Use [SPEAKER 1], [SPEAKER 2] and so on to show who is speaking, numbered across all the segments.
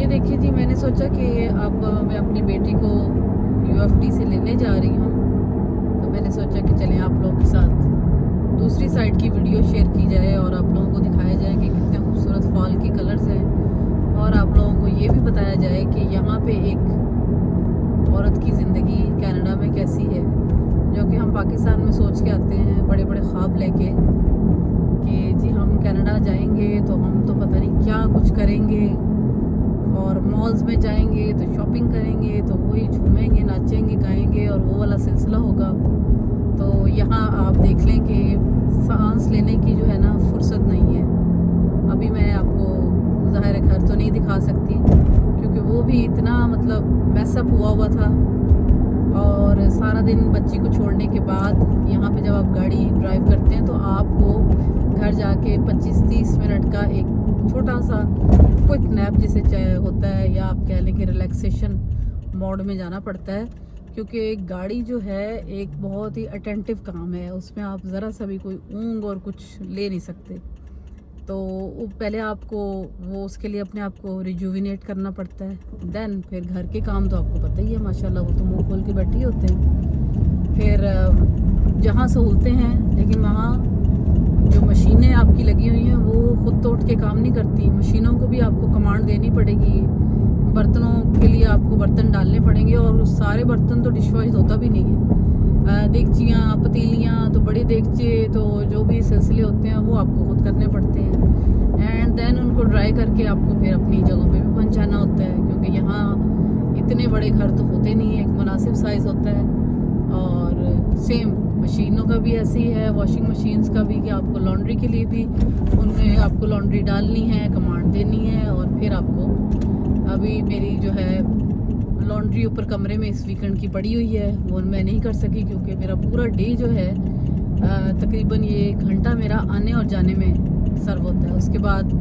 [SPEAKER 1] ये देखिए जी, मैंने सोचा कि अब मैं अपनी बेटी को UFT से लेने जा रही हूँ, तो मैंने सोचा कि चलें आप लोगों के साथ दूसरी साइड की वीडियो शेयर की जाए और आप लोगों को दिखाया जाए कि कितने खूबसूरत फॉल के कलर्स हैं, और आप लोगों को ये भी बताया जाए कि यहाँ पे एक औरत की ज़िंदगी कनाडा में कैसी है, जो कि हम पाकिस्तान में सोच के आते हैं बड़े बड़े ख्वाब लेके कि जी हम कनाडा जाएंगे तो हम तो पता नहीं क्या कुछ करेंगे, और मॉल्स में जाएंगे तो शॉपिंग करेंगे, तो वही झूमेंगे, नाचेंगे, गाएंगे और वो वाला सिलसिला होगा। तो यहाँ आप देख लें कि सांस लेने की जो है ना फुर्सत नहीं है। अभी मैं आपको ज़ाहिर घर तो नहीं दिखा सकती क्योंकि वो भी इतना मतलब मैसअप हुआ था, और सारा दिन बच्ची को छोड़ने के बाद यहाँ पे जब आप गाड़ी ड्राइव करते हैं तो आपको घर जाके 25-30 मिनट का एक छोटा सा क्विक नैप जिसे होता है, या आप कह लें कि रिलैक्सेशन मोड में जाना पड़ता है, क्योंकि एक गाड़ी जो है एक बहुत ही अटेंटिव काम है, उसमें आप ज़रा सा भी कोई ऊँग और कुछ ले नहीं सकते। तो पहले आपको वो उसके लिए अपने आप को रिजुविनेट करना पड़ता है, देन फिर घर के काम तो आपको पता ही है माशाल्लाह, वो तो मुँह खोल के बैठे होते हैं। फिर जहाँ सहूलतें हैं, लेकिन वहाँ जो मशीनें आपकी लगी हुई हैं वो खुद तो उठ के काम नहीं करती, मशीनों को भी आपको कमांड देनी पड़ेगी। बर्तनों के लिए आपको बर्तन डालने पड़ेंगे, और सारे बर्तन तो डिशवॉश होता भी नहीं है। देगचियाँ, पतीलियाँ, तो बड़े देगचे, तो जो भी सिलसिले होते हैं वो आपको खुद करने पड़ते हैं, एंड देन उनको ड्राई करके आपको फिर अपनी जगहों पे भी पहुँचाना होता है, क्योंकि यहाँ इतने बड़े घर तो होते नहीं है, एक मुनासिब साइज़ होता है। और सेम मशीनों का भी ऐसे ही है, वॉशिंग मशीन्स का भी, कि आपको लॉन्ड्री के लिए भी उनमें आपको लॉन्ड्री डालनी है, कमांड देनी है, और फिर आपको अभी मेरी जो है लॉन्ड्री ऊपर कमरे में इस वीकेंड की पड़ी हुई है, वो मैं नहीं कर सकी क्योंकि मेरा पूरा डे जो है तकरीबन ये 1 घंटा मेरा आने और जाने में सर्व होता है। उसके बाद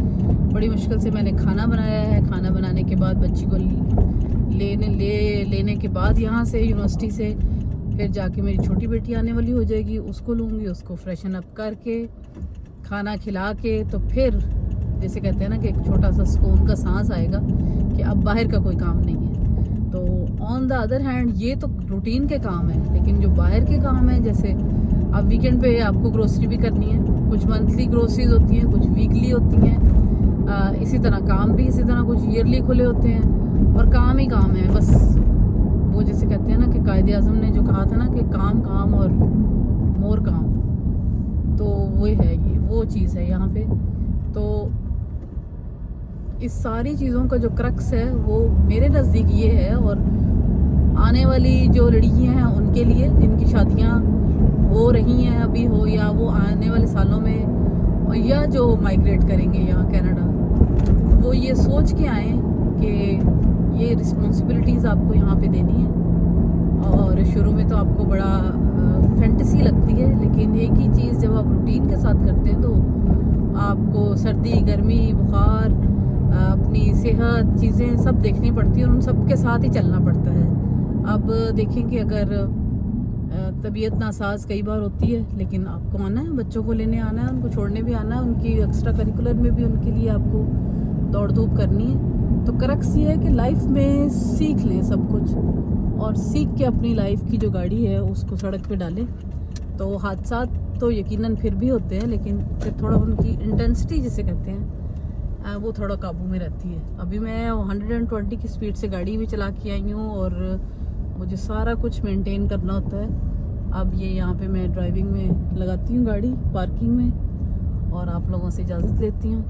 [SPEAKER 1] बड़ी मुश्किल से मैंने खाना बनाया है, खाना बनाने के बाद बच्ची को लेने के बाद यहाँ से यूनिवर्सिटी से फिर जाके मेरी छोटी बेटी आने वाली हो जाएगी, उसको लूँगी, उसको फ्रेशन अप करके खाना खिला के, तो फिर जैसे कहते हैं ना कि एक छोटा सा सुकून का सांस आएगा कि अब बाहर का कोई काम नहीं है। तो ऑन द अदर हैंड ये तो रूटीन के काम है, लेकिन जो बाहर के काम है, जैसे अब वीकेंड पे आपको ग्रोसरी भी करनी है, कुछ मंथली ग्रोसरीज होती हैं, कुछ वीकली होती हैं, इसी तरह काम भी इसी तरह कुछ ईयरली खुले होते हैं, और काम ही काम है बस। वो जैसे कहते हैं ना कि कायदे आज़म ने जो कहा था ना कि काम काम और मोर काम, तो वो है, ये वो चीज़ है यहाँ पे। तो इस सारी चीज़ों का जो क्रक्स है वो मेरे नज़दीक ये है, और आने वाली जो लड़कियाँ हैं उनके लिए जिनकी शादियाँ हो रही हैं अभी हो, या वो आने वाले सालों में, और या जो माइग्रेट करेंगे यहाँ कनाडा, वो ये सोच के आए कि ये रिस्पॉन्सिबिलिटीज़ आपको यहाँ पे देनी है। और शुरू में तो आपको बड़ा फैंटेसी लगती है, लेकिन एक ही चीज़ जब आप रूटीन के साथ करते हैं तो आपको सर्दी, गर्मी, बुखार, अपनी सेहत, चीज़ें सब देखनी पड़ती है, और उन सब के साथ ही चलना पड़ता है। अब देखें कि अगर तबीयत नासाज कई बार होती है, लेकिन आपको आना है, बच्चों को लेने आना है, उनको छोड़ने भी आना है, उनकी एक्स्ट्रा करिकुलर में भी उनके लिए आपको दौड़ धूप करनी है। तो क्रक्स ये है कि लाइफ में सीख लें सब कुछ, और सीख के अपनी लाइफ की जो गाड़ी है उसको सड़क पे डालें। तो हादसा तो यकीनन फिर भी होते हैं, लेकिन फिर थोड़ा उनकी इंटेंसिटी जिसे कहते हैं वो थोड़ा काबू में रहती है। अभी मैं 120 की स्पीड से गाड़ी भी चला के आई हूँ, और मुझे सारा कुछ मेंटेन करना होता है। अब ये यहाँ पे मैं ड्राइविंग में लगाती हूँ गाड़ी पार्किंग में, और आप लोगों से इजाज़त लेती हूँ।